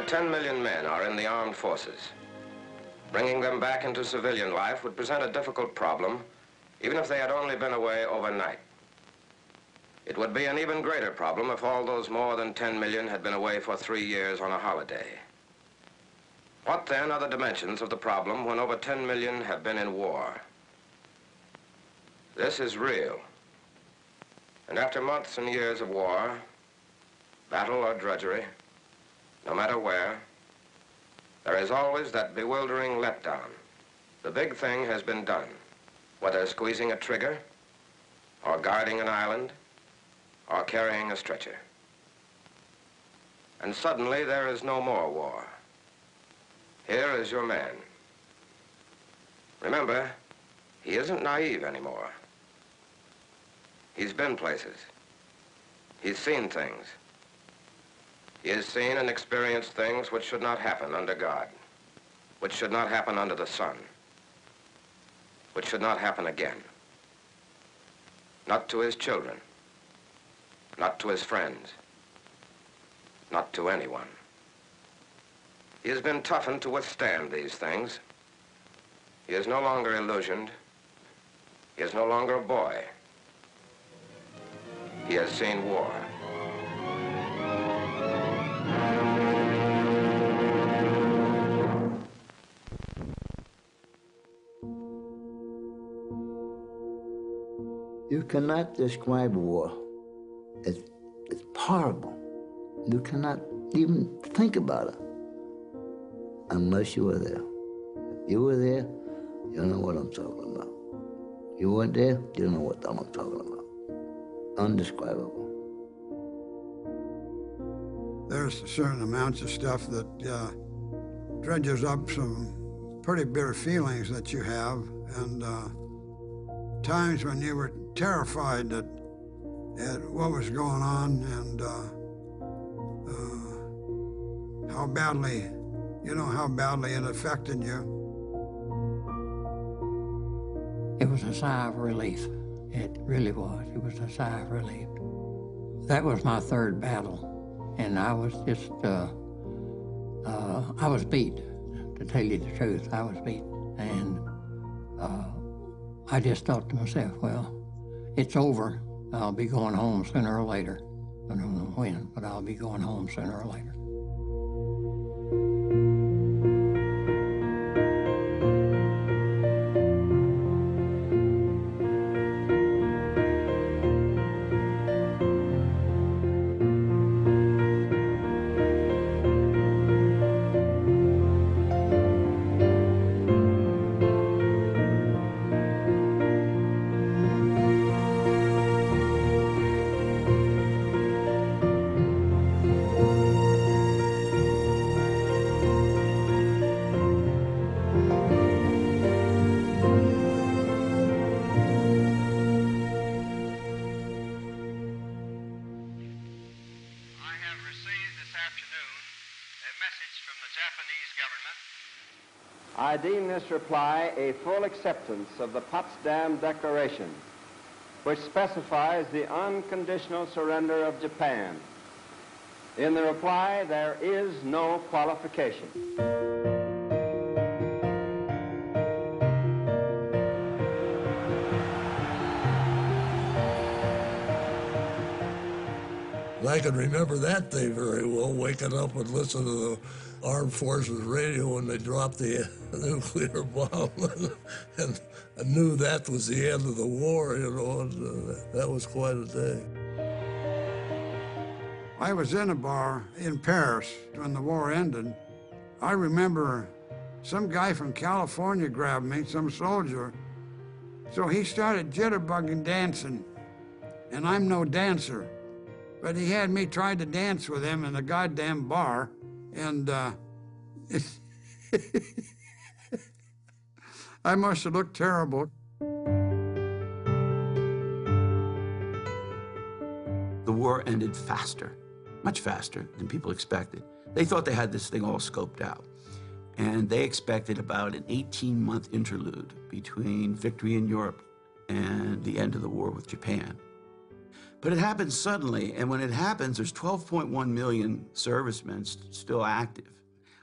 10 million men are in the armed forces. Bringing them back into civilian life would present a difficult problem, even if they had only been away overnight. It would be an even greater problem if all those more than 10 million had been away for 3 years on a holiday. What then are the dimensions of the problem when over 10 million have been in war? This is real. And after months and years of war, battle or drudgery, no matter where, there is always that bewildering letdown. The big thing has been done, whether squeezing a trigger, or guarding an island, or carrying a stretcher. And suddenly there is no more war. Here is your man. Remember, he isn't naive anymore. He's been places. He's seen things. He has seen and experienced things which should not happen under God, which should not happen under the sun, which should not happen again. Not to his children, not to his friends, not to anyone. He has been toughened to withstand these things. He is no longer illusioned. He is no longer a boy. He has seen war. You cannot describe war. It's horrible. You cannot even think about it unless you were there. If you were there, you know what I'm talking about. You weren't there, you don't know what I'm talking about. Undescribable. There's certain amounts of stuff that dredges up some pretty bitter feelings that you have, and times when you were terrified at what was going on and how badly it affected you. It was a sigh of relief. It really was. It was a sigh of relief. That was my third battle, and I was just, I was beat, to tell you the truth. I was beat, and I just thought to myself, well, it's over. I'll be going home sooner or later. I don't know when, but I'll be going home sooner or later. I deem this reply a full acceptance of the Potsdam Declaration, which specifies the unconditional surrender of Japan. In the reply, there is no qualification. I can remember that day very well, waking up and listening to the Armed Forces radio when they dropped the nuclear bomb. And I knew that was the end of the war, you know, and that was quite a day. I was in a bar in Paris when the war ended. I remember some guy from California grabbed me, some soldier. So he started jitterbugging dancing, and I'm no dancer. But he had me try to dance with him in a goddamn bar, and I must have looked terrible. The war ended faster, much faster than people expected. They thought they had this thing all scoped out, and they expected about an 18-month interlude between victory in Europe and the end of the war with Japan. But it happens suddenly, and when it happens, there's 12.1 million servicemen still active.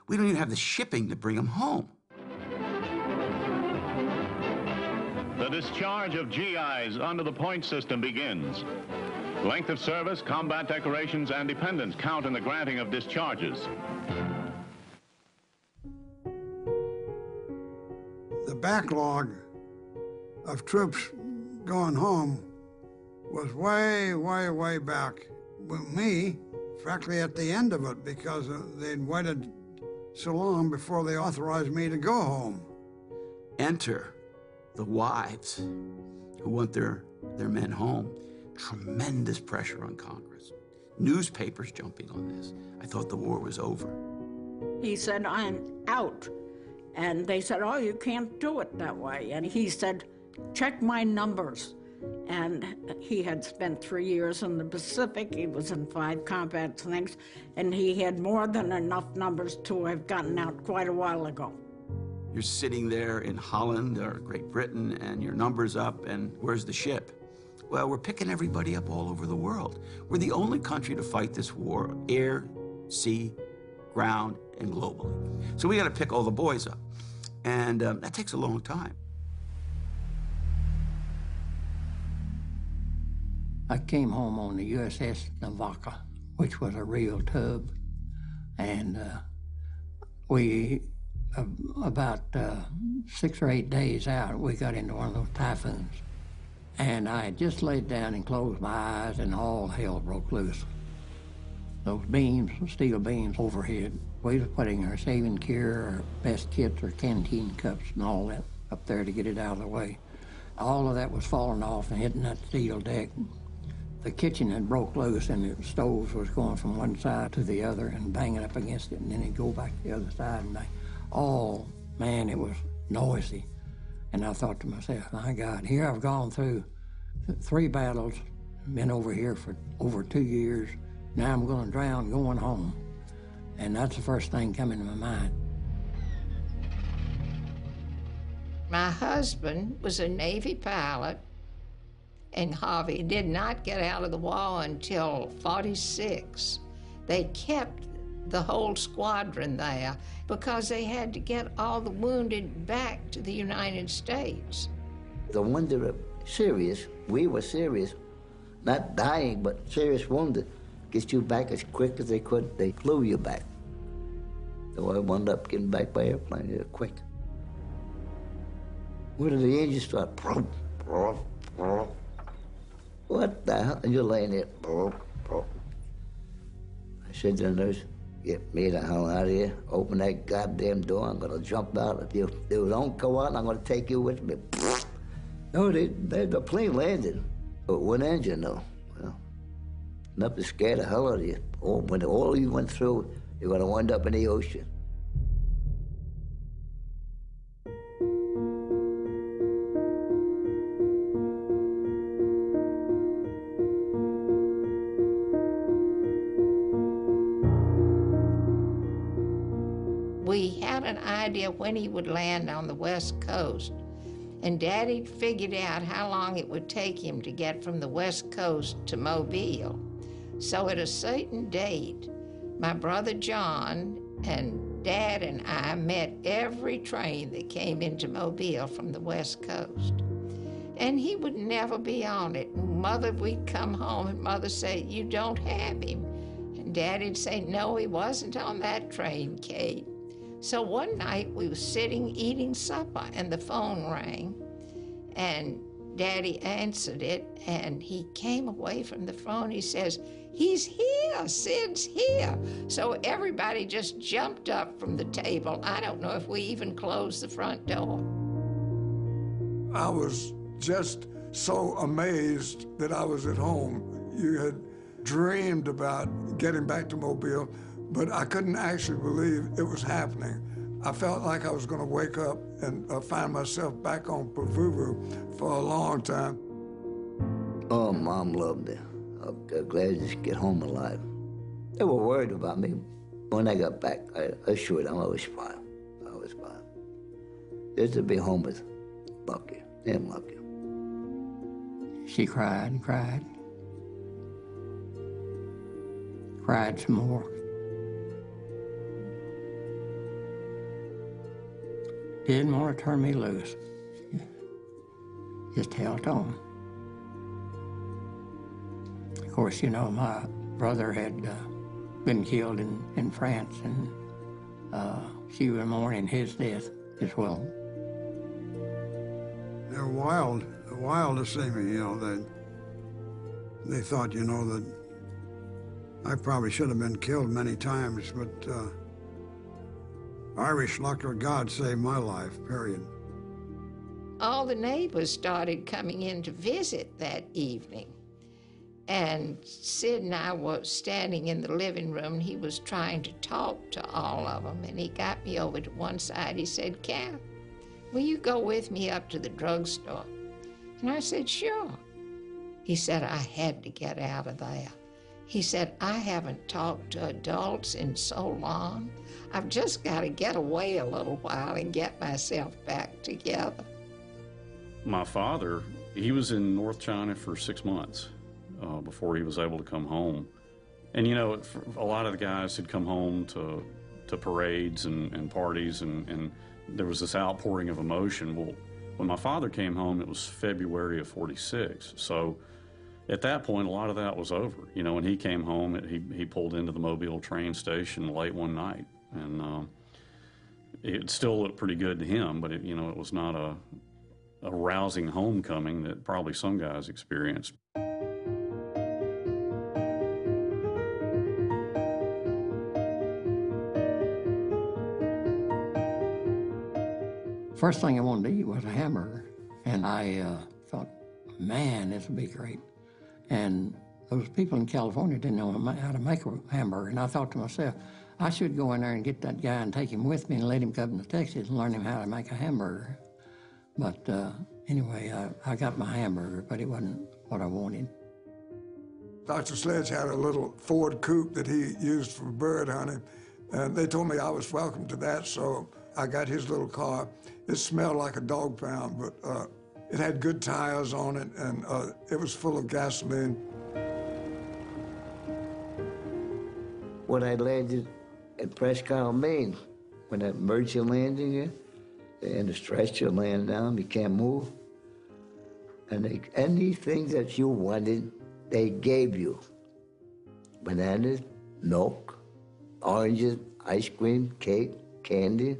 We don't even have the shipping to bring them home. The discharge of GIs under the point system begins. Length of service, combat decorations, and dependents count in the granting of discharges. The backlog of troops going home was way, way, way back with me, frankly, at the end of it, because they'd waited so long before they authorized me to go home. Enter the wives who want their men home. Tremendous pressure on Congress. Newspapers jumping on this. I thought the war was over. He said, I'm out. And they said, oh, you can't do it that way. And he said, check my numbers. And he had spent 3 years in the Pacific. He was in 5 combat things. And he had more than enough numbers to have gotten out quite a while ago. You're sitting there in Holland or Great Britain and your number's up, and where's the ship? Well, we're picking everybody up all over the world. We're the only country to fight this war, air, sea, ground, and globally. So we got to pick all the boys up. And that takes a long time. I came home on the USS Navaka, which was a real tub. And we, about 6 or 8 days out, we got into one of those typhoons. And I had just laid down and closed my eyes, and all hell broke loose. Those beams, steel beams overhead, we was putting our saving gear, our best kits, our canteen cups and all that up there to get it out of the way. All of that was falling off and hitting that steel deck. The kitchen had broke loose, and the stoves was going from one side to the other and banging up against it, and then it'd go back to the other side and bang. Oh, man, it was noisy. And I thought to myself, my God, here I've gone through 3 battles, been over here for over 2 years. Now I'm going to drown going home. And that's the first thing coming to my mind. My husband was a Navy pilot, and Harvey did not get out of the war until 46. They kept the whole squadron there because they had to get all the wounded back to the United States. The ones that were serious, we were serious, not dying, but serious wounded, get you back as quick as they could. They flew you back. So I wound up getting back by airplane quick. Where did the engine start? What the hell? And you're laying there. I said to the nurse, get me the hell out of here. Open that goddamn door. I'm going to jump out. If you don't go out, I'm going to take you with me. No, the plane landed. But one engine, though. Well, enough to scare the hell out of you. When all you went through, you're going to wind up in the ocean. We had an idea when he would land on the West Coast, and Daddy figured out how long it would take him to get from the West Coast to Mobile. So at a certain date, my brother John and Dad and I met every train that came into Mobile from the West Coast. And he would never be on it. Mother, we'd come home and Mother say, you don't have him. And Daddy'd say, no, he wasn't on that train, Kate. So one night we were sitting eating supper and the phone rang, and Daddy answered it, and he came away from the phone. He says, he's here, Sid's here. So everybody just jumped up from the table. I don't know if we even closed the front door. I was just so amazed that I was at home. You had dreamed about getting back to Mobile, but I couldn't actually believe it was happening. I felt like I was going to wake up and find myself back on Pavuvu for a long time. Oh, Mom loved me. I'm glad to just get home alive. They were worried about me. When I got back, I assured them I was fine. I was fine. Just to be home with Lucky, and Lucky. She cried and cried. 'Cause, you know, she was 1 of the men that was in the Navy. And she cried and cried. And she said, cried some more. Didn't want to turn me loose. Just held on. Of course, you know, my brother had been killed in France, and she was mourning his death as well. They're wild to see me, you know. They thought, you know, that I probably should have been killed many times, but Irish luck or God saved my life, period. All the neighbors started coming in to visit that evening. And Sid and I were standing in the living room, and he was trying to talk to all of them, and he got me over to one side. He said, "Cal, will you go with me up to the drugstore?" And I said, "Sure." He said, "I had to get out of there." He said, "I haven't talked to adults in so long. I've just got to get away a little while and get myself back together." My father, he was in North China for 6 months before he was able to come home. And, you know, a lot of the guys had come home to parades and parties, and there was this outpouring of emotion. Well, when my father came home, it was February of '46. So at that point, a lot of that was over. You know, when he came home, he pulled into the Mobile train station late one night, and it still looked pretty good to him, but you know, it was not a rousing homecoming that probably some guys experienced. First thing I wanted to eat was a hamburger, and I thought, man, this would be great. And those people in California didn't know how to make a hamburger, and I thought to myself, I should go in there and get that guy and take him with me and let him come to Texas and learn him how to make a hamburger. But anyway, I got my hamburger, but it wasn't what I wanted. Dr. Sledge had a little Ford coupe that he used for bird hunting, and they told me I was welcome to that, so I got his little car. It smelled like a dog pound, but it had good tires on it, and it was full of gasoline. When I landed at Prescott, Maine, when that emergency landing here, and the stretcher laying down, you can't move. And anything that you wanted, they gave you. Bananas, milk, oranges, ice cream, cake, candy.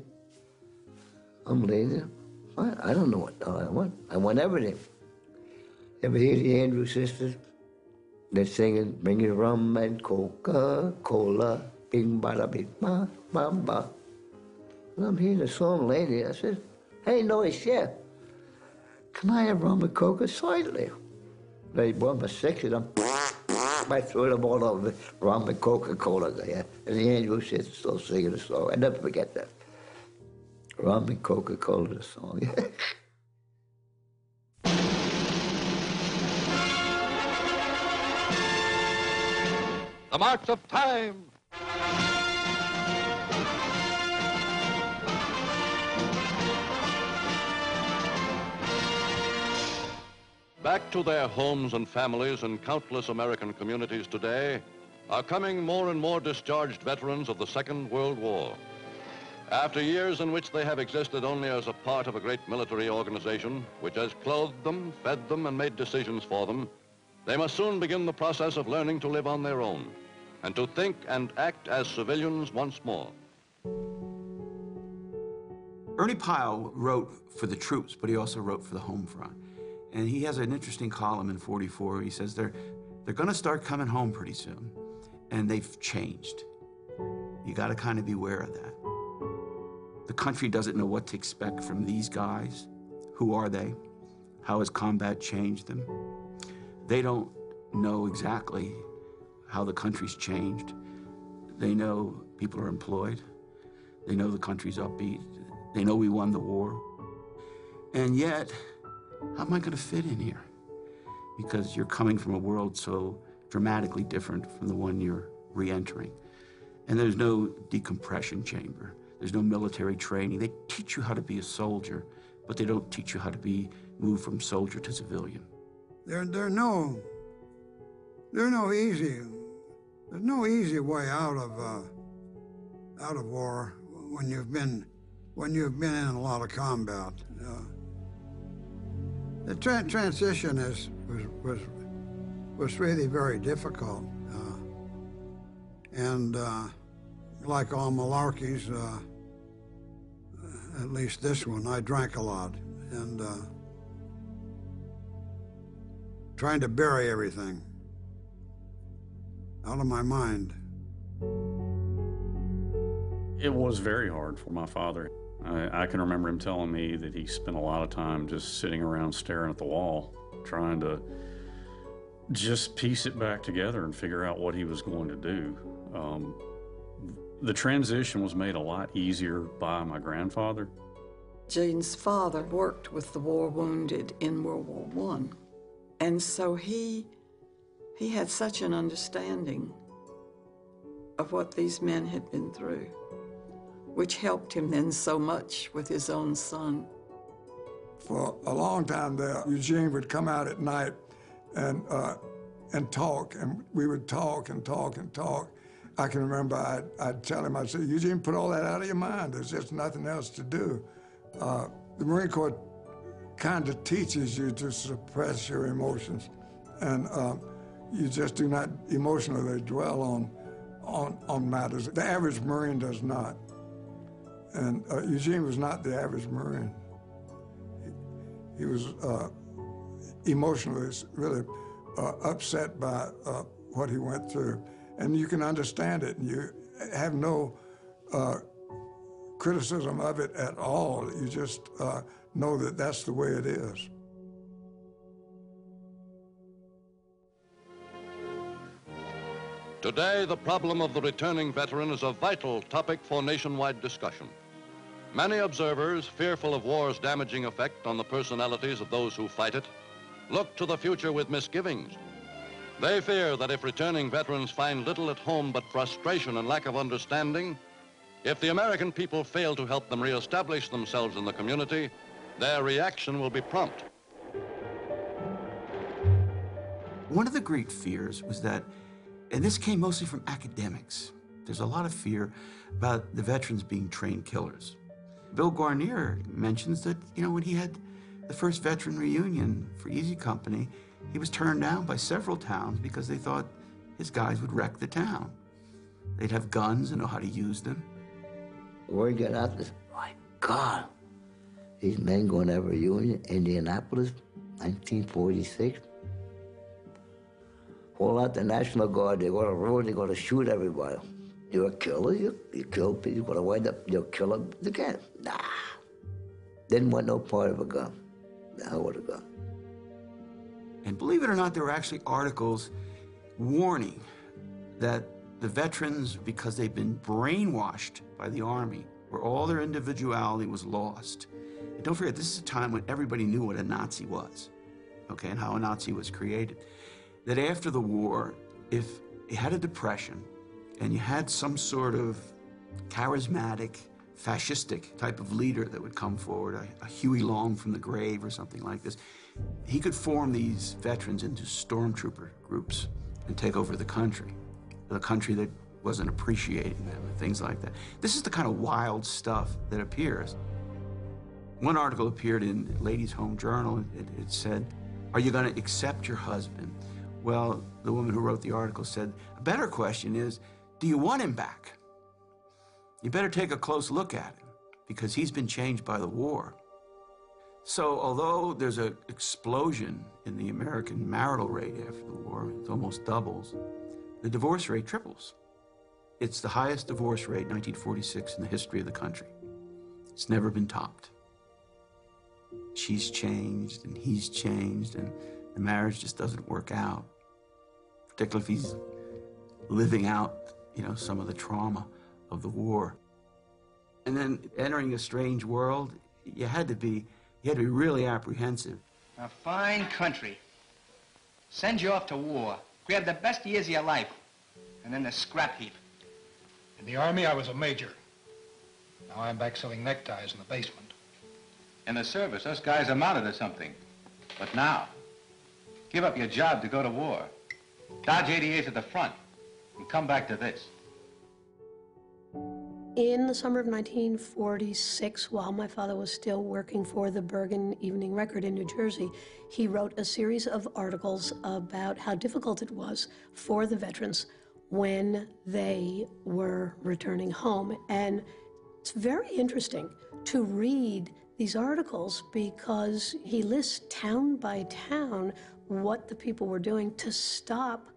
I'm laying there. I don't know what I want. I want everything. Ever hear the Andrews sisters? They're singing, bringing rum and Coca-Cola, bing bada bing ba ba ba. And I'm hearing the song lately. I said, "Hey, no, chef, can I have rum and Coca?" Slightly. They brought my six of them. I threw them all over, rum and Coca-Cola there. And the Andrews sisters still singing the song. I never forget that. Rum and Coca-Cola, the song. The March of Time. Back to their homes and families in countless American communities today are coming more and more discharged veterans of the Second World War. After years in which they have existed only as a part of a great military organization, which has clothed them, fed them, and made decisions for them, they must soon begin the process of learning to live on their own and to think and act as civilians once more. Ernie Pyle wrote for the troops, but he also wrote for the home front. And he has an interesting column in 44. He says they're going to start coming home pretty soon, and they've changed. You got to kind of beware of that. The country doesn't know what to expect from these guys. Who are they? How has combat changed them? They don't know exactly how the country's changed. They know people are employed. They know the country's upbeat. They know we won the war. And yet, how am I going to fit in here? Because you're coming from a world so dramatically different from the one you're re-entering. And there's no decompression chamber. There's no military training. They teach you how to be a soldier, but they don't teach you how to move from soldier to civilian. They're no easy. There's no easy way out of war when you've been in a lot of combat. The transition was really very difficult, and like all malarkeys, at least this one, I drank a lot, and trying to bury everything out of my mind. It was very hard for my father. I can remember him telling me that he spent a lot of time just sitting around staring at the wall, trying to just piece it back together and figure out what he was going to do. The transition was made a lot easier by my grandfather. Jane's father worked with the war wounded in World War I, and so he had such an understanding of what these men had been through, which helped him then so much with his own son. For a long time there, Eugene would come out at night and talk, and we would talk and talk and talk. I can remember I'd tell him, I'd say, Eugene, put all that out of your mind. There's just nothing else to do. The Marine Corps kind of teaches you to suppress your emotions, and you just do not emotionally dwell on matters. The average Marine does not. And Eugene was not the average Marine. He was emotionally really upset by what he went through. And you can understand it, and you have no criticism of it at all. You just know that that's the way it is. Today, the problem of the returning veteran is a vital topic for nationwide discussion. Many observers, fearful of war's damaging effect on the personalities of those who fight it, look to the future with misgivings. They fear that if returning veterans find little at home but frustration and lack of understanding, if the American people fail to help them reestablish themselves in the community, their reaction will be prompt. One of the great fears was that, and this came mostly from academics, there's a lot of fear about the veterans being trained killers. Bill Guarnier mentions that, when he had the first veteran reunion for Easy Company, he was turned down by several towns because they thought his guys would wreck the town. They'd have guns and know how to use them. Word got out this, my God, these men going to have a reunion, Indianapolis, 1946. Pull out the National Guard, they go to the road, they go to shoot everybody. You're a killer, you kill people, you're gonna wind up, you'll kill them again. Nah. Didn't want no part of a gun. The hell with a gun. And believe it or not, there were actually articles warning that the veterans, because they've been brainwashed by the Army, where all their individuality was lost. And don't forget, this is a time when everybody knew what a Nazi was, okay, and how a Nazi was created. That after the war, if you had a depression and you had some sort of charismatic, fascistic type of leader that would come forward, a Huey Long from the grave or something like this, he could form these veterans into stormtrooper groups and take over the country that wasn't appreciating them and things like that. This is the kind of wild stuff that appears. One article appeared in Ladies' Home Journal. It said, "Are you going to accept your husband?" Well, the woman who wrote the article said, a better question is, do you want him back? You better take a close look at him because he's been changed by the war. So although there's an explosion in the American marital rate after the war, it almost doubles, the divorce rate triples. It's the highest divorce rate, 1946, in the history of the country. It's never been topped. She's changed and he's changed and the marriage just doesn't work out, particularly if he's living out, some of the trauma of the war. And then entering a strange world, you had to be really apprehensive. A fine country. Send you off to war, grab the best years of your life, and then the scrap heap. In the Army, I was a major. Now I'm back selling neckties in the basement. In the service, us guys amounted to something. But now, give up your job to go to war. Dodge 88's at the front. And come back to this. In the summer of 1946, while my father was still working for the Bergen Evening Record in New Jersey, he wrote a series of articles about how difficult it was for the veterans when they were returning home. And it's very interesting to read these articles because he lists town by town what the people were doing to stop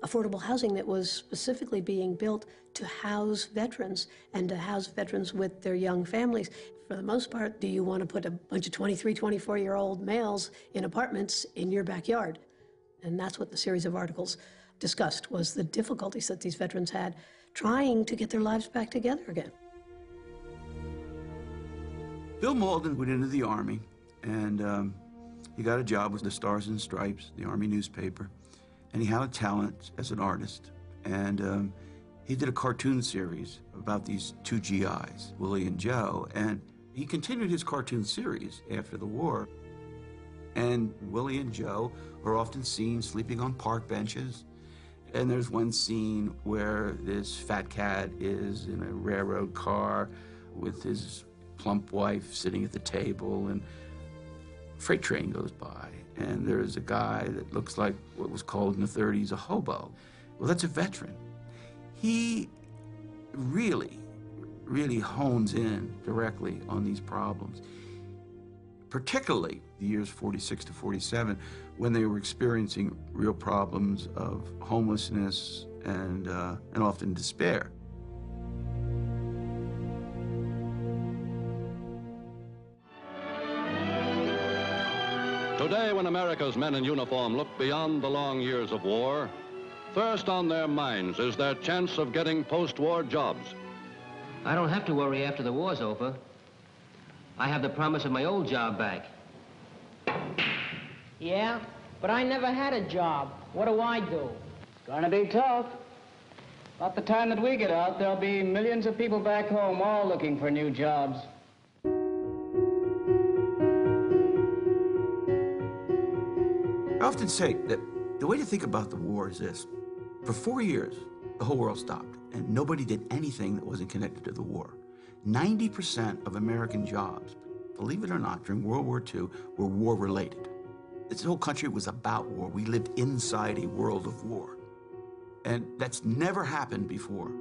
affordable housing that was specifically being built to house veterans and to house veterans with their young families. For the most part, do you want to put a bunch of 23, 24-year-old males in apartments in your backyard? And that's what the series of articles discussed, was the difficulties that these veterans had trying to get their lives back together again. Bill Malden went into the Army, and he got a job with the Stars and Stripes, the Army newspaper. And he had a talent as an artist. And he did a cartoon series about these two GIs, Willie and Joe. And he continued his cartoon series after the war. And Willie and Joe are often seen sleeping on park benches. And there's one scene where this fat cat is in a railroad car with his plump wife sitting at the table, and a freight train goes by. And there's a guy that looks like what was called in the 30s a hobo. Well, that's a veteran. He really, really hones in directly on these problems, particularly the years 46 to 47, when they were experiencing real problems of homelessness and often despair. Today, when America's men in uniform look beyond the long years of war, first on their minds is their chance of getting post-war jobs. I don't have to worry after the war's over. I have the promise of my old job back. Yeah, but I never had a job. What do I do? Gonna be tough. About the time that we get out, there'll be millions of people back home all looking for new jobs. I often say that the way to think about the war is this. For 4 years, the whole world stopped, and nobody did anything that wasn't connected to the war. 90% of American jobs, believe it or not, during World War II were war-related. This whole country was about war. We lived inside a world of war. And that's never happened before.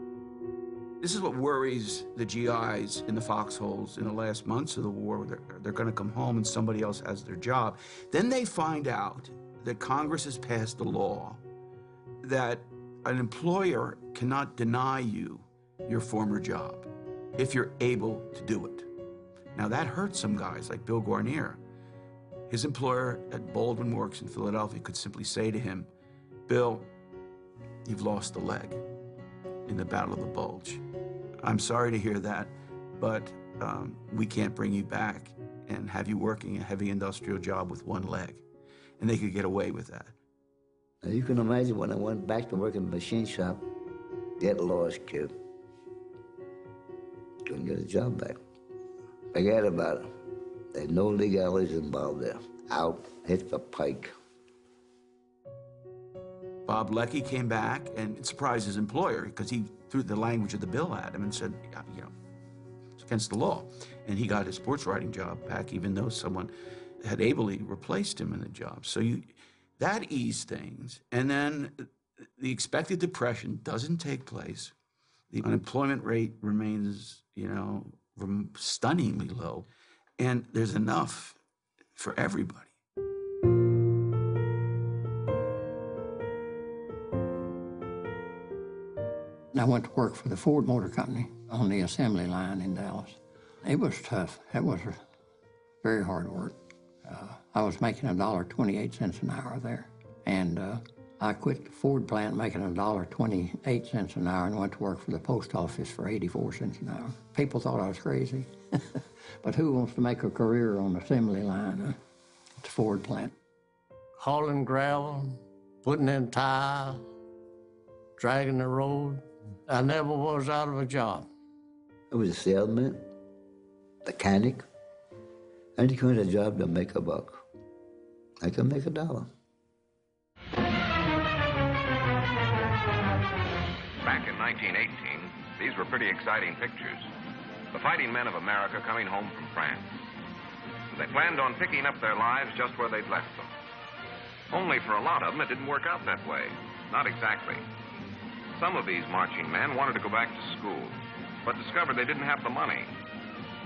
This is what worries the GIs in the foxholes in the last months of the war. They're going to come home and somebody else has their job. Then they find out that Congress has passed a law that an employer cannot deny you your former job if you're able to do it. Now that hurts some guys like Bill Guarnier. His employer at Baldwin Works in Philadelphia could simply say to him, Bill, you've lost a leg in the Battle of the Bulge. I'm sorry to hear that, but we can't bring you back and have you working a heavy industrial job with one leg. And they could get away with that. Now you can imagine when I went back to work in the machine shop, get lost, kid. Couldn't get a job back. Forget about it. There's no legalities involved there. Out, hit the pike. Bob Leckie came back and surprised his employer because he threw the language of the bill at him and said, you know, it's against the law. And he got his sports writing job back even though someone had ably replaced him in the job. So that eased things. And then the expected depression doesn't take place. The unemployment rate remains, you know, stunningly low. And there's enough for everybody. I went to work for the Ford Motor Company on the assembly line in Dallas. It was tough. It was very hard work. I was making $1.28 an hour there. And I quit the Ford plant making $1.28 an hour and went to work for the post office for 84 cents an hour. People thought I was crazy. But who wants to make a career on the assembly line at the Ford plant? Hauling gravel, putting in tile, dragging the road. I never was out of a job. I was a salesman, mechanic, any kind of job to make a buck. I can make $1. 1918, these were pretty exciting pictures. The fighting men of America coming home from France. They planned on picking up their lives just where they'd left them. Only for a lot of them, it didn't work out that way. Not exactly. Some of these marching men wanted to go back to school, but discovered they didn't have the money.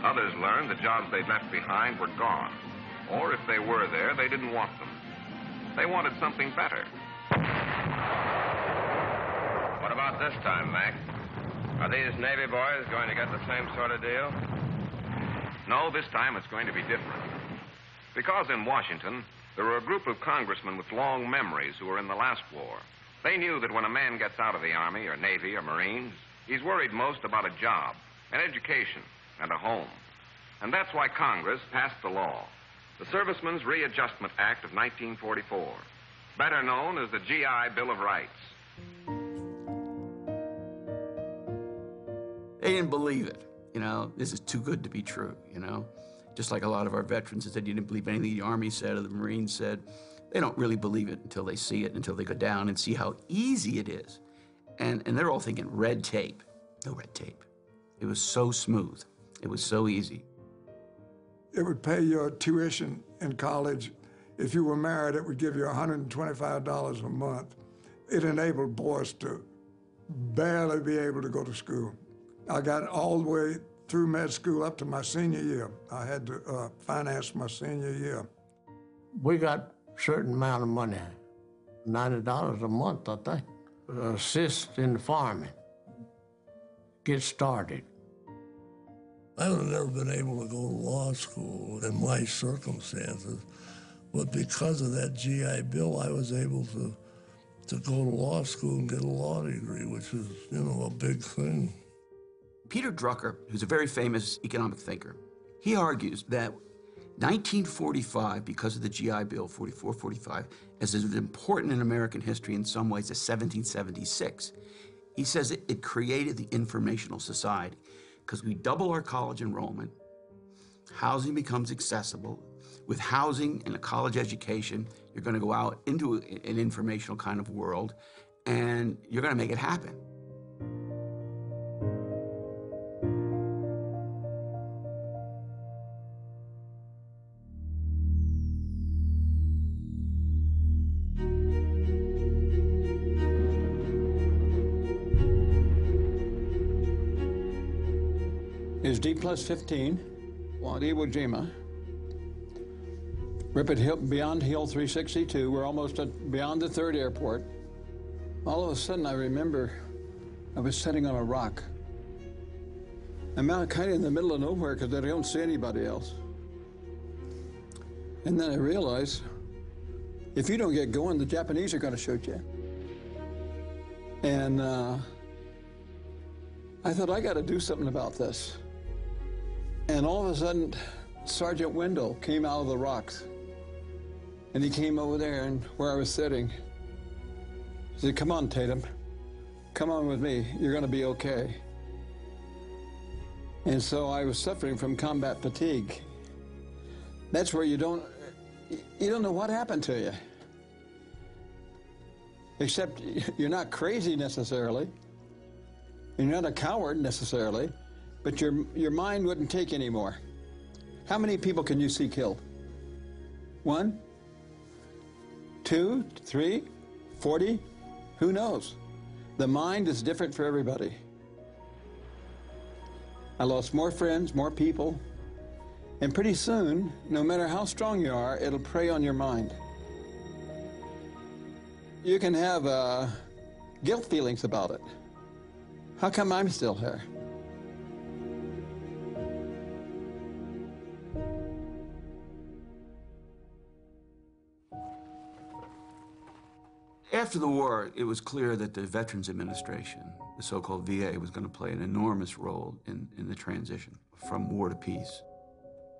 Others learned the jobs they'd left behind were gone, or if they were there, they didn't want them. They wanted something better. What about this time, Mac? Are these Navy boys going to get the same sort of deal? No, this time it's going to be different. Because in Washington, there were a group of congressmen with long memories who were in the last war. They knew that when a man gets out of the Army or Navy or Marines, he's worried most about a job, an education, and a home. And that's why Congress passed the law, the Servicemen's Readjustment Act of 1944, better known as the GI Bill of Rights. They didn't believe it. You know, this is too good to be true, you know? Just like a lot of our veterans that said you didn't believe anything the Army said or the Marines said. They don't really believe it until they see it, until they go down and see how easy it is. And they're all thinking red tape. No red tape. It was so smooth. It was so easy. It would pay your tuition in college. If you were married, it would give you $125 a month. It enabled boys to barely be able to go to school. I got all the way through med school up to my senior year. I had to finance my senior year. We got a certain amount of money, $90 a month, I think, to assist in the farming, get started. I would have never been able to go to law school in my circumstances, but because of that GI Bill, I was able to go to law school and get a law degree, which is, you know, a big thing. Peter Drucker, who's a very famous economic thinker, he argues that 1945, because of the GI Bill, 44-45, is as important in American history in some ways as 1776. He says it created the informational society because we double our college enrollment, housing becomes accessible. With housing and a college education, you're going to go out into an informational kind of world, and you're going to make it happen. Is D plus 15 on Iwo Jima. Ripon Hill, beyond Hill 362, we're almost beyond the third airport. All of a sudden, I remember I was sitting on a rock. I'm out kind of in the middle of nowhere because I don't see anybody else. And then I realized, if you don't get going, the Japanese are going to shoot you. And I thought, I got to do something about this. And all of a sudden, Sergeant Wendell came out of the rocks. And he came over there and where I was sitting. He said, "Come on, Tatum. Come on with me. You're going to be okay." And so I was suffering from combat fatigue. That's where you don't know what happened to you. Except you're not crazy necessarily. And you're not a coward necessarily. But your mind wouldn't take anymore. How many people can you see killed? 1, 2, 3, 40? Who knows? The mind is different for everybody. I lost more friends, more people, and pretty soon, no matter how strong you are, it'll prey on your mind. You can have guilt feelings about it. How come I'm still here? After the war, it was clear that the Veterans Administration, the so-called VA, was going to play an enormous role in the transition from war to peace.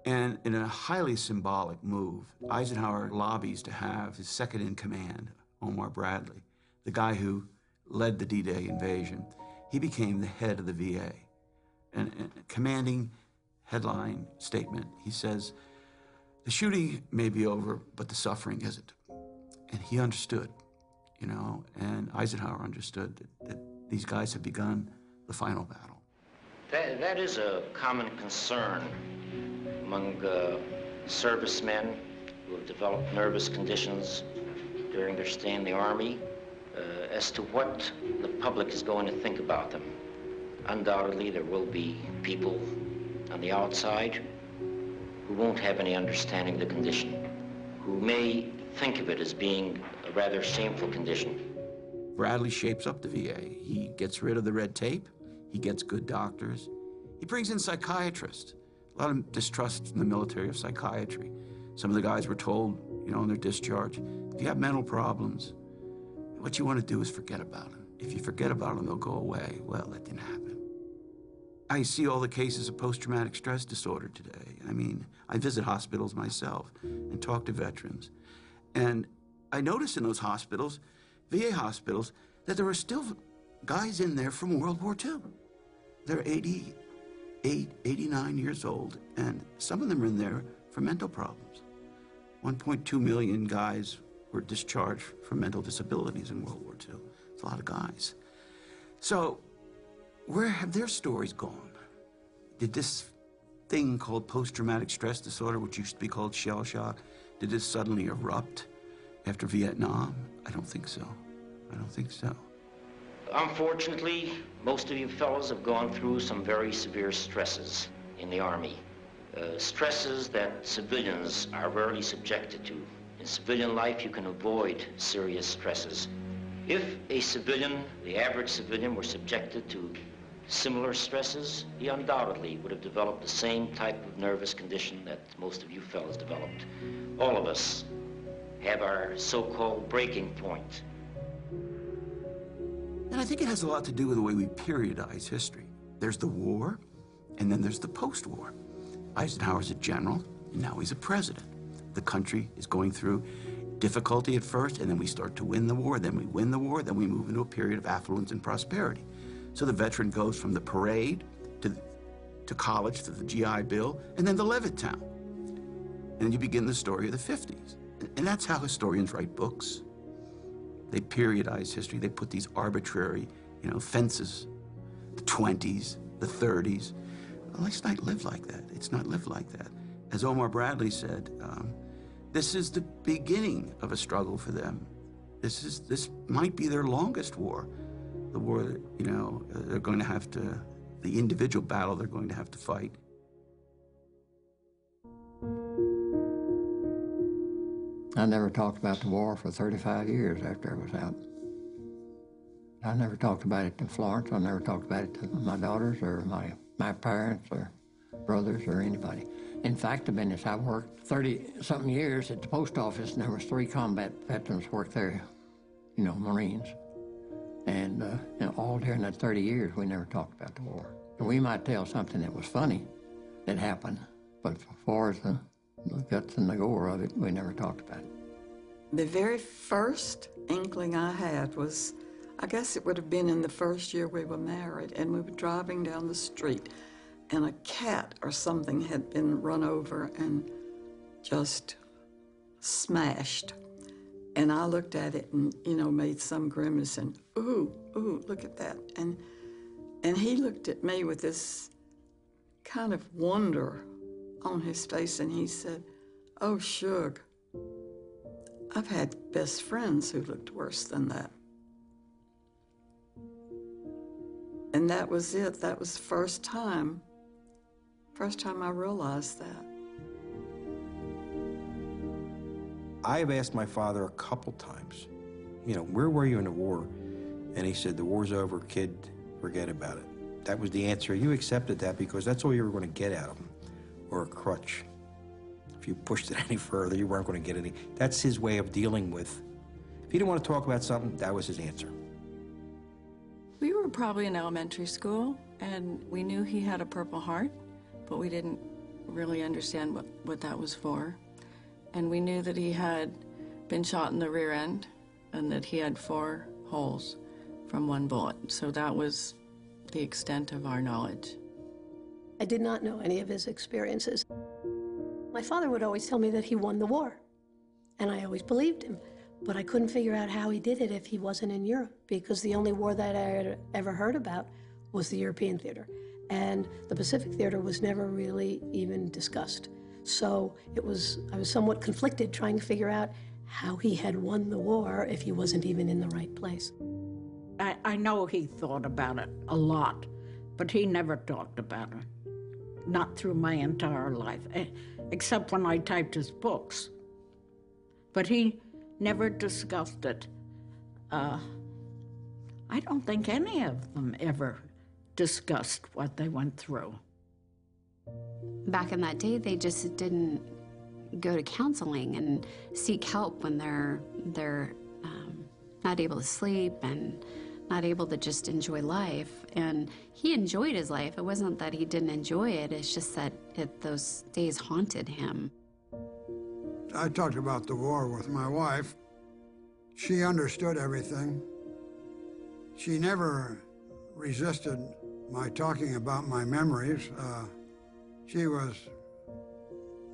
And in a highly symbolic move, Eisenhower lobbies to have his second-in-command, Omar Bradley, the guy who led the D-Day invasion. He became the head of the VA. And commanding headline statement, he says, "The shooting may be over, but the suffering isn't." And he understood. You know, and Eisenhower understood that These guys have begun the final battle. That is a common concern among servicemen who have developed nervous conditions during their stay in the Army as to what the public is going to think about them. Undoubtedly, there will be people on the outside who won't have any understanding of the condition, who may think of it as being a rather shameful condition. Bradley shapes up the VA. He gets rid of the red tape. He gets good doctors. He brings in psychiatrists. A lot of distrust in the military of psychiatry. Some of the guys were told, you know, on their discharge, if you have mental problems, what you want to do is forget about them. If you forget about them, they'll go away. Well, that didn't happen. I see all the cases of post-traumatic stress disorder today. I mean, I visit hospitals myself and talk to veterans. And I notice in those hospitals, VA hospitals, that there are still guys in there from World War II. They're 88, 89 years old, and some of them are in there for mental problems. 1.2 million guys were discharged from mental disabilities in World War II. It's a lot of guys. So, where have their stories gone? Did this thing called post-traumatic stress disorder, which used to be called shell shock, did this suddenly erupt after Vietnam? I don't think so. I don't think so. Unfortunately, most of you fellows have gone through some very severe stresses in the Army. Stresses that civilians are rarely subjected to. In civilian life, you can avoid serious stresses. If a civilian, the average civilian, were subjected to similar stresses, he undoubtedly would have developed the same type of nervous condition that most of you fellows developed. All of us have our so-called breaking point. And I think it has a lot to do with the way we periodize history. There's the war, and then there's the post-war. Eisenhower's a general, and now he's a president. The country is going through difficulty at first, and then we start to win the war, then we win the war, then we move into a period of affluence and prosperity. So the veteran goes from the parade to college, to the GI Bill, and then to Levittown. And then you begin the story of the 50s. And that's how historians write books. They periodize history. They put these arbitrary, fences, the 20s, the 30s. Well, it's not lived like that. It's not lived like that. As Omar Bradley said, this is the beginning of a struggle for them. This might be their longest war. The war that, they're going to have to, the individual battle they're going to have to fight. I never talked about the war for 35 years after I was out. I never talked about it to Florence. I never talked about it to my daughters or my parents or brothers or anybody. In fact, the business, I worked 30-something years at the post office, and there was 3 combat veterans worked there, Marines. And all during that 30 years, we never talked about the war. And we might tell something that was funny that happened, but as far as the guts and the gore of it, we never talked about it. The very first inkling I had was, I guess it would have been in the first year we were married, and we were driving down the street, and a cat or something had been run over and just smashed. And I looked at it and, made some grimace and, ooh, look at that. And he looked at me with this kind of wonder on his face, and he said, "Oh, Shug, I've had best friends who looked worse than that." And that was it. That was the first time I realized that. I have asked my father a couple times, where were you in the war? And he said, the war's over, kid, forget about it. That was the answer. You accepted that because that's all you were going to get out of him, or a crutch. If you pushed it any further, you weren't going to get any. That's his way of dealing with. If he didn't want to talk about something, that was his answer. We were probably in elementary school, and we knew he had a Purple Heart, but we didn't really understand what that was for. And we knew that he had been shot in the rear end and that he had 4 holes from 1 bullet. So that was the extent of our knowledge. I did not know any of his experiences. My father would always tell me that he won the war, and I always believed him. But I couldn't figure out how he did it if he wasn't in Europe, because the only war that I had ever heard about was the European theater. And the Pacific theater was never really even discussed. So I was somewhat conflicted trying to figure out how he had won the war if he wasn't even in the right place. I know he thought about it a lot, but he never talked about it. Not through my entire life, except when I typed his books. But he never discussed it. I don't think any of them ever discussed what they went through. Back in that day, they just didn't go to counseling and seek help when they're not able to sleep and not able to just enjoy life. And he enjoyed his life. It wasn't that he didn't enjoy it. It's just that those days haunted him. I talked about the war with my wife. She understood everything. She never resisted my talking about my memories. She was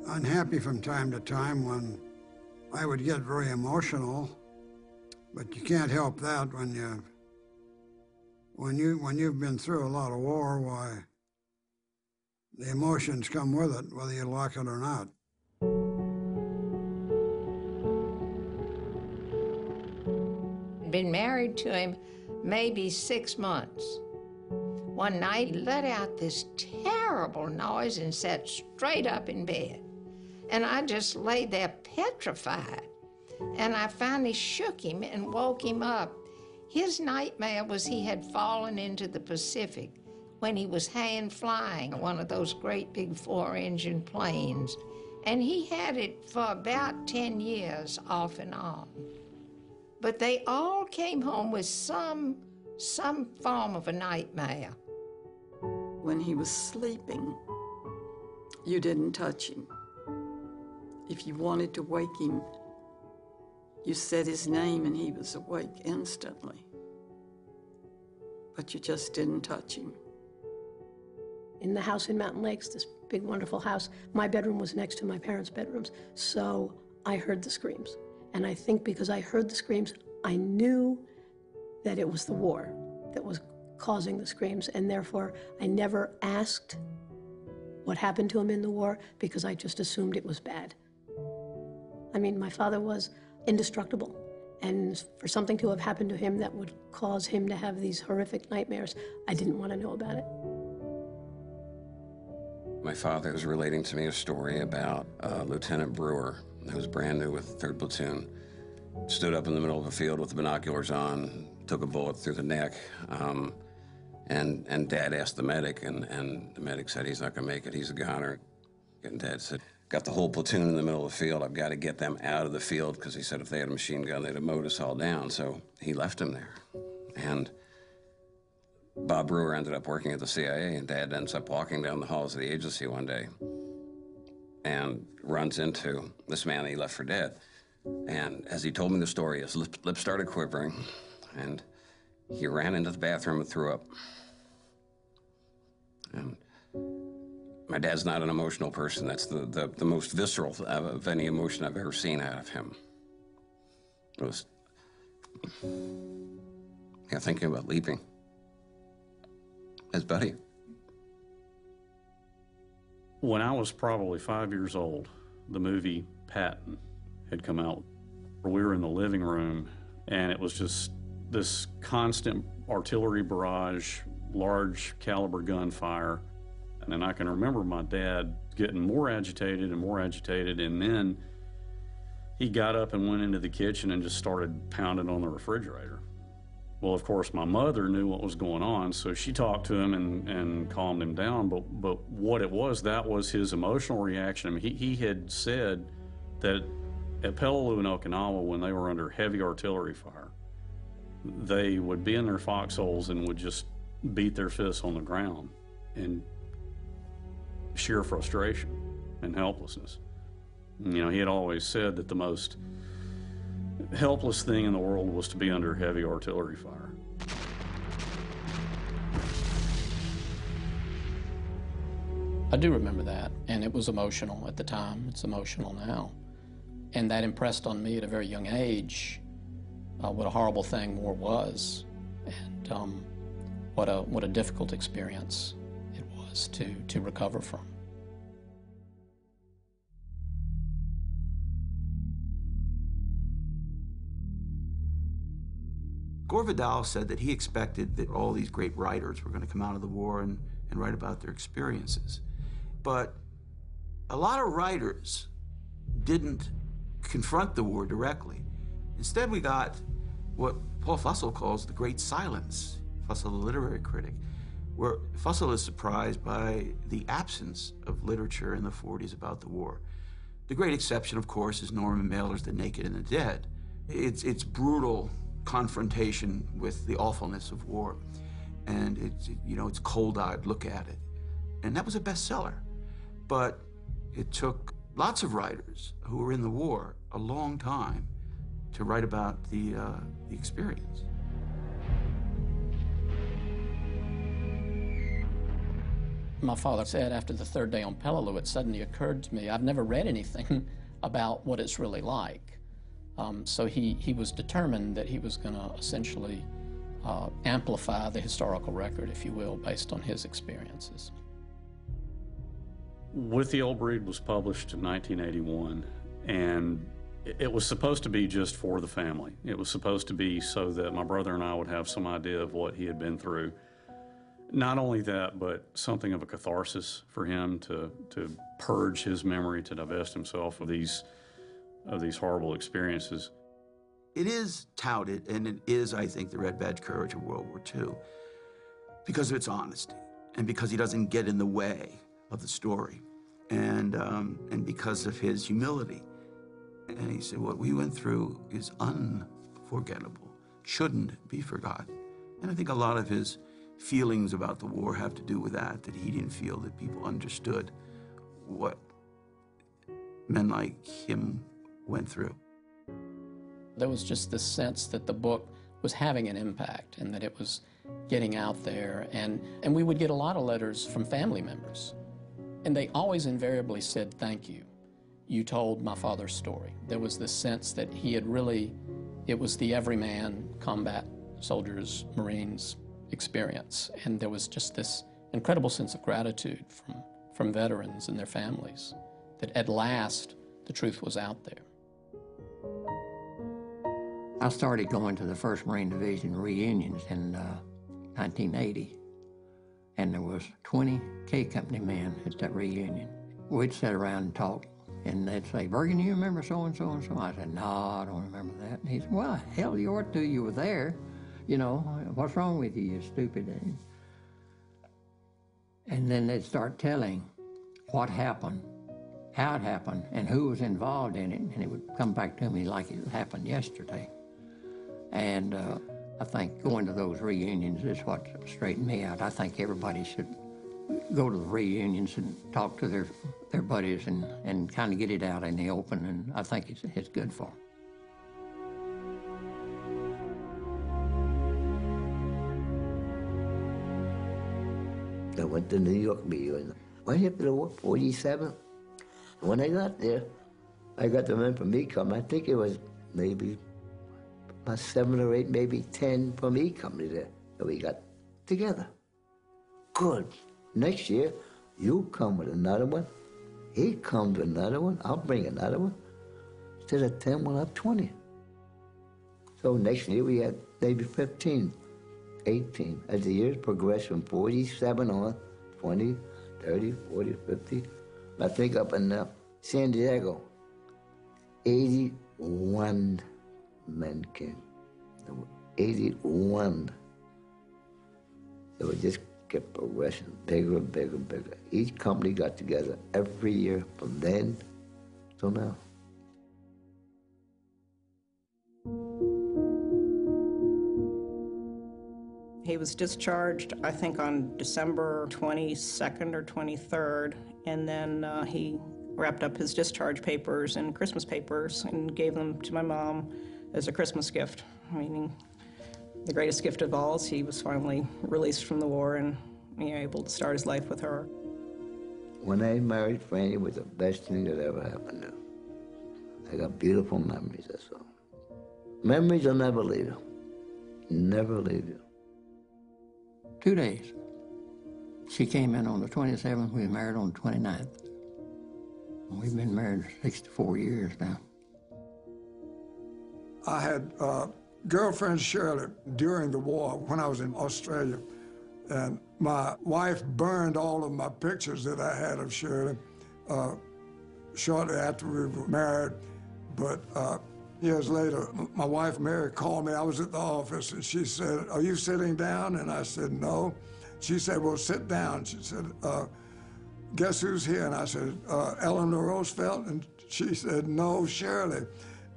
unhappy from time to time when I would get very emotional, but you can't help that when you've been through a lot of war. Why, the emotions come with it, whether you like it or not. Been married to him maybe 6 months. One night, he let out this terrible noise and sat straight up in bed. And I just lay there petrified. And I finally shook him and woke him up. His nightmare was he had fallen into the Pacific when he was hand flying one of those great big 4-engine planes. And he had it for about 10 years off and on. But they all came home with some form of a nightmare. When he was sleeping, you didn't touch him. If you wanted to wake him, you said his name and he was awake instantly. But you just didn't touch him. In the house in Mountain Lakes, this big, wonderful house, my bedroom was next to my parents' bedrooms, so I heard the screams. And I think because I heard the screams, I knew that it was the war that was causing the screams, and therefore I never asked what happened to him in the war because I just assumed it was bad. I mean, my father was indestructible, and for something to have happened to him that would cause him to have these horrific nightmares, I didn't want to know about it. My father was relating to me a story about Lieutenant Brewer, who was brand new with 3rd Platoon, stood up in the middle of a field with the binoculars on, took a bullet through the neck, and Dad asked the medic, and the medic said, he's not gonna make it, he's a goner. And Dad said, got the whole platoon in the middle of the field, I've got to get them out of the field, because he said if they had a machine gun, they'd have mowed us all down. So he left him there. And Bob Brewer ended up working at the CIA, and Dad ends up walking down the halls of the agency one day and runs into this man that he left for dead. And as he told me the story, his lips started quivering, and he ran into the bathroom and threw up. And my dad's not an emotional person. That's the most visceral of any emotion I've ever seen out of him. It was, yeah, thinking about leaving his buddy. When I was probably 5 years old, the movie Patton had come out. We were in the living room, and it was just this constant artillery barrage, large caliber gunfire. And then I can remember my dad getting more agitated, and then he got up and went into the kitchen and just started pounding on the refrigerator. Well, of course, my mother knew what was going on, so she talked to him and calmed him down, but what it was, that was his emotional reaction. I mean, he had said that at Peleliu and Okinawa, when they were under heavy artillery fire, they would be in their foxholes and would just beat their fists on the ground in sheer frustration and helplessness. You know, he had always said that the most helpless thing in the world was to be under heavy artillery fire. I do remember that, and it was emotional at the time. It's emotional now. And that impressed on me at a very young age what a horrible thing war was, and what a difficult experience it was to recover from. Gore Vidal said that he expected that all these great writers were going to come out of the war and write about their experiences. But a lot of writers didn't confront the war directly. Instead, we got what Paul Fussell calls the great silence, Fussell the literary critic, where Fussell is surprised by the absence of literature in the 40s about the war. The great exception, of course, is Norman Mailer's The Naked and the Dead. It's brutal confrontation with the awfulness of war. And it's cold-eyed look at it. And that was a bestseller. But it took lots of writers who were in the war a long time to write about the experience. My father said after the third day on Peleliu, it suddenly occurred to me, I've never read anything about what it's really like. So he was determined that he was going to essentially amplify the historical record, if you will, based on his experiences. With the Old Breed was published in 1981, and it was supposed to be just for the family. It was supposed to be so that my brother and I would have some idea of what he had been through. Not only that, but something of a catharsis for him to purge his memory, to divest himself of these horrible experiences. It is touted, and it is, I think, the Red Badge courage of World War II, because of its honesty, and because he doesn't get in the way of the story, and because of his humility. And he said, what we went through is unforgettable, shouldn't be forgotten. And I think a lot of his feelings about the war have to do with that he didn't feel that people understood what men like him went through. There was just this sense that the book was having an impact and that it was getting out there. And we would get a lot of letters from family members. And they always invariably said, thank you. You told my father's story. There was this sense that he had really, it was the everyman combat soldiers, Marines experience. And there was just this incredible sense of gratitude from veterans and their families that at last the truth was out there. I started going to the 1st Marine Division reunions in 1980, and there was 20 K Company men at that reunion. We'd sit around and talk, and they'd say, Bergen, you remember so-and-so and so? I said, no, I don't remember that. And he said, well, hell, you ought to, you were there. You know, what's wrong with you, you stupid? And then they'd start telling what happened, how it happened, and who was involved in it, and it would come back to me like it happened yesterday. And I think going to those reunions is what straightened me out. I think everybody should go to the reunions and talk to their buddies and kind of get it out in the open, and I think it's good for them. I went to New York reunion. Right after the war, 47. When I got there, I got the men from E-Com. I think it was maybe about 7 or 8, maybe 10 from E-Company there. And we got together. Good. Next year, you come with another one. He comes with another one. I'll bring another one. Instead of 10, we'll have 20. So next year, we had maybe 15, 18. As the years progressed from 47 on, 20, 30, 40, 50. I think up in San Diego, 81 men came. There were 81. They would just kept progressing, bigger and bigger and bigger. Each company got together every year from then till now. He was discharged, I think, on December 22nd or 23rd, and then he wrapped up his discharge papers and Christmas papers and gave them to my mom as a Christmas gift, meaning the greatest gift of all is he was finally released from the war and able to start his life with her. When I married Franny, it was the best thing that ever happened to me. I got beautiful memories, that's all. Memories will never leave you. Never leave you. 2 days. She came in on the 27th, we were married on the 29th. We've been married 64 years now. I had girlfriend Shirley during the war when I was in Australia. And my wife burned all of my pictures that I had of Shirley shortly after we were married. But years later, my wife Mary called me. I was at the office and she said, "Are you sitting down?" And I said, "No." She said, "Well, sit down." She said, "Guess who's here?" And I said, "Eleanor Roosevelt." And she said, "No, Shirley."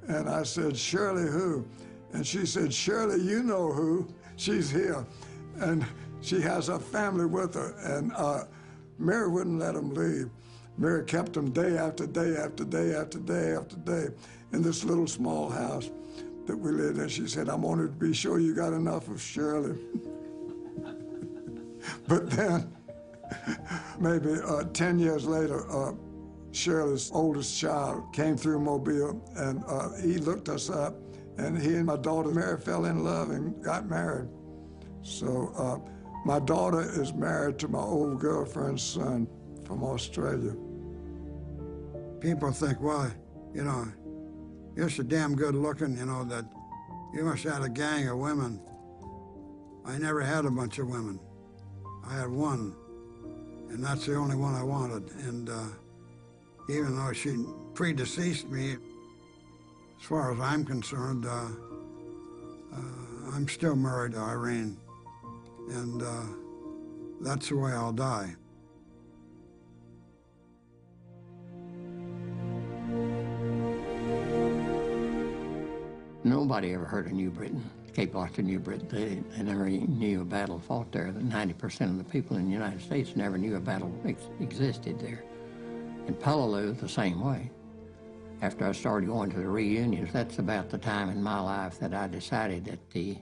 And I said, "Shirley who?" And she said, "Shirley, you know who. She's here." And she has her family with her. And Mary wouldn't let them leave. Mary kept them day after day after day after day after day in this little small house that we lived in. She said, "I wanted to be sure you got enough of Shirley." But then, maybe 10 years later, Shirley's oldest child came through Mobile, and he looked us up, and he and my daughter Mary fell in love and got married. So my daughter is married to my old girlfriend's son from Australia. People think, well, you know, you're so damn good looking, you know, that you must have had a gang of women. I never had a bunch of women. I had one, and that's the only one I wanted. And even though she predeceased me, as far as I'm concerned, I'm still married to Irene, and that's the way I'll die. Nobody ever heard of New Britain, Cape Arthur, New Britain. They never even knew a battle fought there. 90% of the people in the United States never knew a battle existed there. And Peleliu, the same way. After I started going to the reunions, that's about the time in my life that I decided that the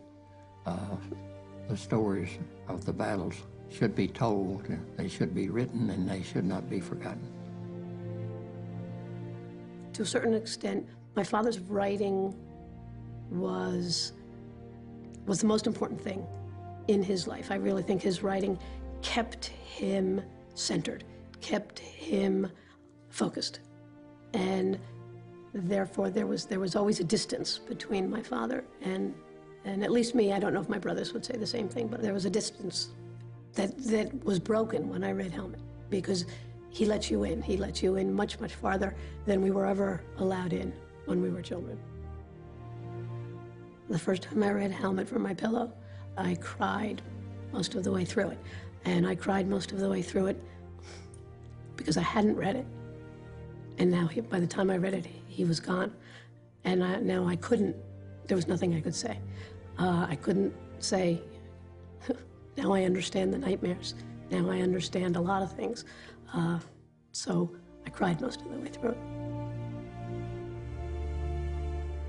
stories of the battles should be told, they should be written, and they should not be forgotten. To a certain extent, my father's writing was the most important thing in his life. I really think his writing kept him centered, kept him focused. And therefore, there was always a distance between my father and at least me. I don't know if my brothers would say the same thing, but there was a distance that was broken when I read Helmet, because he let you in. He let you in much, much farther than we were ever allowed in when we were children. The first time I read Helmet from my pillow, I cried most of the way through it. And I cried most of the way through it because I hadn't read it. And now, by the time I read it, he was gone. And now I couldn't, there was nothing I could say. I couldn't say, now I understand the nightmares. Now I understand a lot of things. So I cried most of the way through it.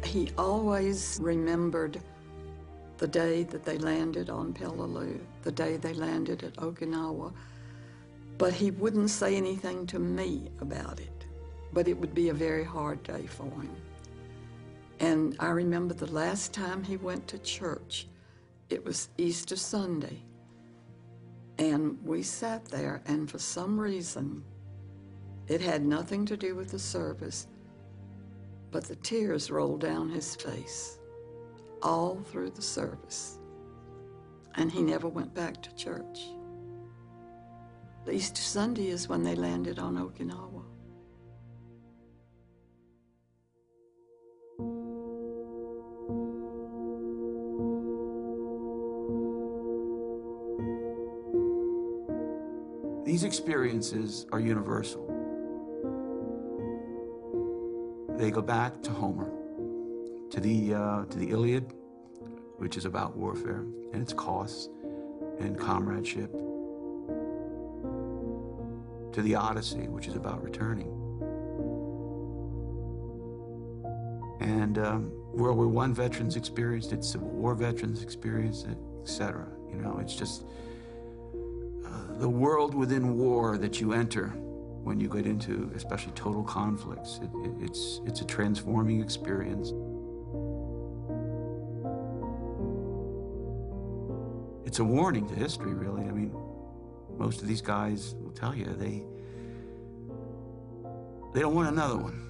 He always remembered the day that they landed on Peleliu, the day they landed at Okinawa, but he wouldn't say anything to me about it. But it would be a very hard day for him. And I remember the last time he went to church, it was Easter Sunday, and we sat there, and for some reason, it had nothing to do with the service, but the tears rolled down his face all through the service. And he never went back to church. Easter Sunday is when they landed on Okinawa. These experiences are universal. They go back to Homer, to the Iliad, which is about warfare and its costs and comradeship, to the Odyssey, which is about returning, and World War I veterans experienced it, Civil War veterans experienced it, etc. You know, it's just the world within war that you enter When you get into, especially total conflicts, it's a transforming experience. It's a warning to history, really. I mean, most of these guys will tell you they don't want another one.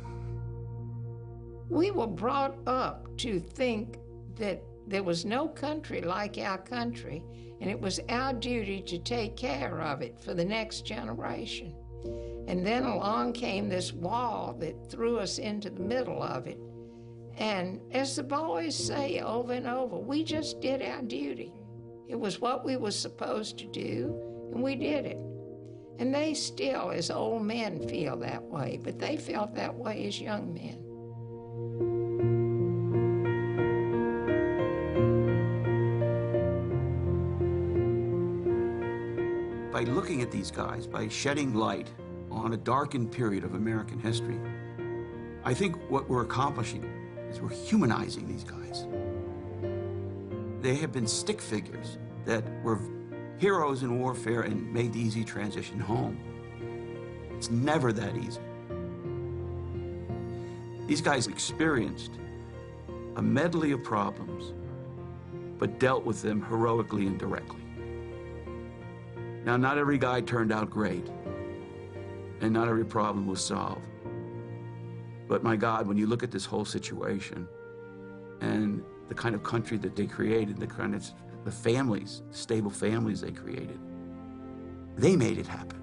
We were brought up to think that there was no country like our country, and it was our duty to take care of it for the next generation. And then along came this wall that threw us into the middle of it. And as the boys say over and over, we just did our duty. It was what we were supposed to do, and we did it. And they still, as old men, feel that way, but they felt that way as young men. By looking at these guys, by shedding light on a darkened period of American history, I think what we're accomplishing is we're humanizing these guys. They have been stick figures that were heroes in warfare and made the easy transition home. It's never that easy. These guys experienced a medley of problems, but dealt with them heroically and directly. Now, not every guy turned out great, and not every problem was solved. But my God, when you look at this whole situation and the kind of country that they created, the families, stable families they created, they made it happen.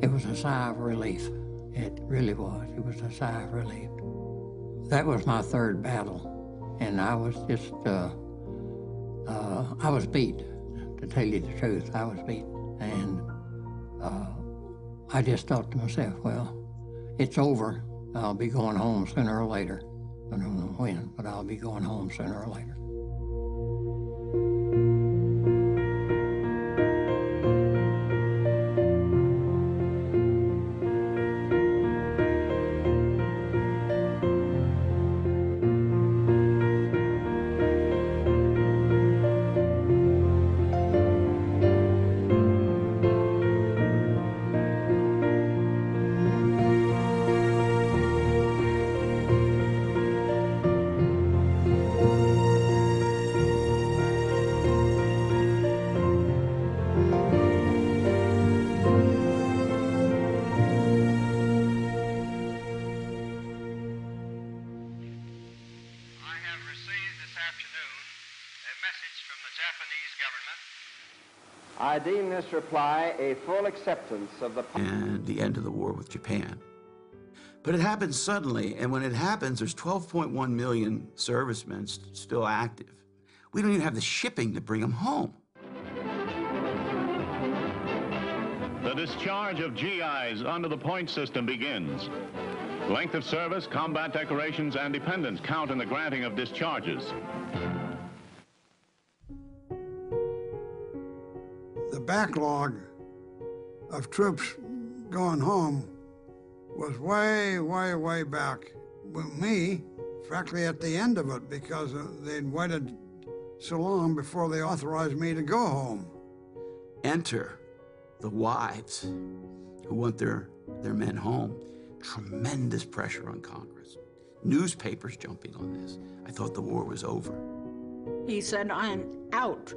It was a sigh of relief. It really was. It was a sigh of relief. That was my third battle, and I was just, I was beat, to tell you the truth. I was beat, and I just thought to myself, well, it's over. I'll be going home sooner or later. I don't know when, but I'll be going home sooner or later. I deem this reply a full acceptance of the... And the end of the war with Japan. But it happened suddenly, and when it happens, there's 12.1 million servicemen still active. We don't even have the shipping to bring them home. The discharge of GIs under the point system begins. Length of service, combat decorations, and dependents count in the granting of discharges. The backlog of troops going home was way, way, way back with me, frankly, at the end of it, because they'd waited so long before they authorized me to go home. Enter the wives who want their men home. Tremendous pressure on Congress. Newspapers jumping on this. I thought the war was over. He said, I'm out.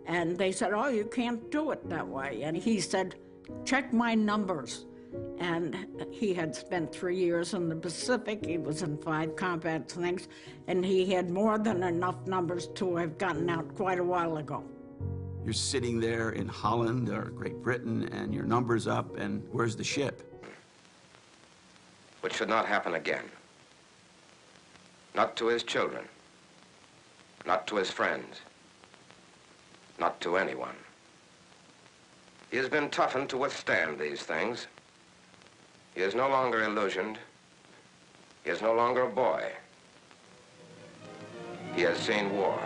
And they said, oh, you can't do it that way. And he said, check my numbers. And he had spent 3 years in the Pacific. He was in 5 combat things. And he had more than enough numbers to have gotten out quite a while ago. You're sitting there in Holland or Great Britain and your number's up, and where's the ship? Which should not happen again. Not to his children. Not to his friends. Not to anyone. He has been toughened to withstand these things. He is no longer illusioned. He is no longer a boy. He has seen war.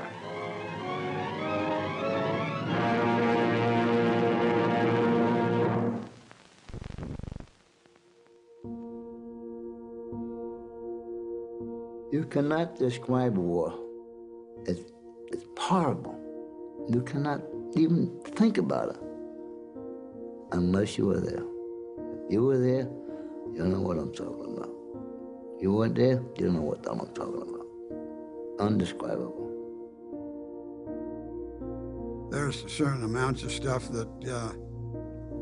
You cannot describe war. It's horrible. You cannot even think about it unless you were there. If you were there, you know what I'm talking about. You weren't there, you don't know what I'm talking about. Undescribable. There's certain amounts of stuff that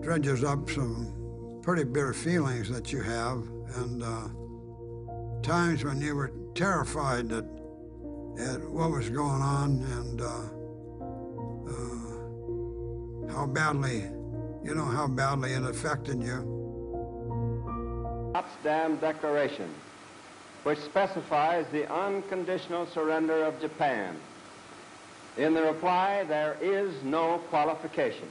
dredges up some pretty bitter feelings that you have, and times when you were terrified at what was going on, and how badly it affected you. Potsdam Declaration, which specifies the unconditional surrender of Japan. In the reply, there is no qualification.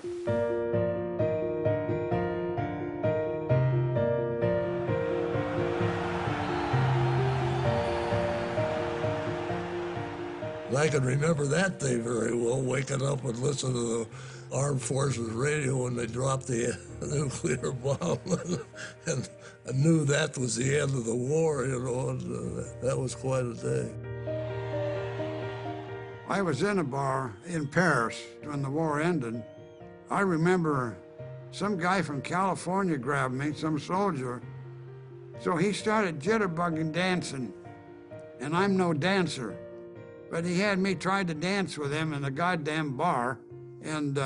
I can remember that day very well, waking up and listening to the Armed Forces radio when they dropped the nuclear bomb. And I knew that was the end of the war, you know, and that was quite a day. I was in a bar in Paris when the war ended. I remember some guy from California grabbed me, some soldier. So he started jitterbugging dancing, and I'm no dancer. But he had me try to dance with him in a goddamn bar, and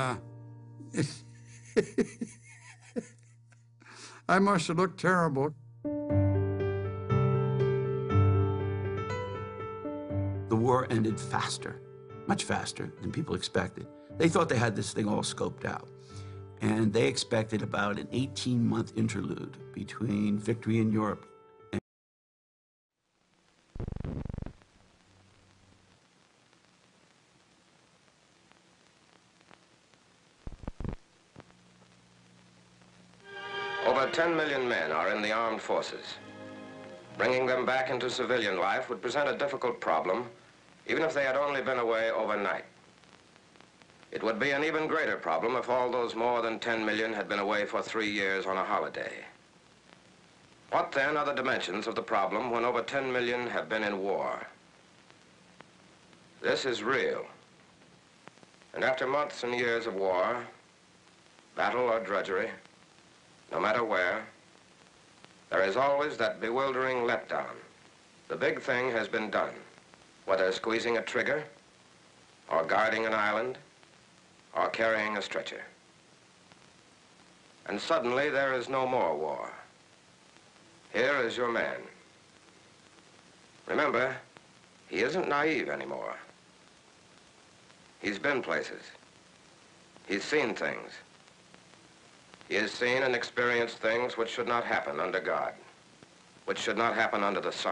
I must have looked terrible. The war ended faster, much faster than people expected. They thought they had this thing all scoped out. And they expected about an 18-month interlude between victory in Europe. Over 10 million men are in the armed forces. Bringing them back into civilian life would present a difficult problem, even if they had only been away overnight. It would be an even greater problem if all those more than 10 million had been away for 3 years on a holiday. What then are the dimensions of the problem when over 10 million have been in war? This is real. And after months and years of war, battle or drudgery, no matter where, there is always that bewildering letdown. The big thing has been done, whether squeezing a trigger, or guarding an island, or carrying a stretcher. And suddenly there is no more war. Here is your man. Remember, he isn't naive anymore. He's been places. He's seen things. He has seen and experienced things which should not happen under God, which should not happen under the sun.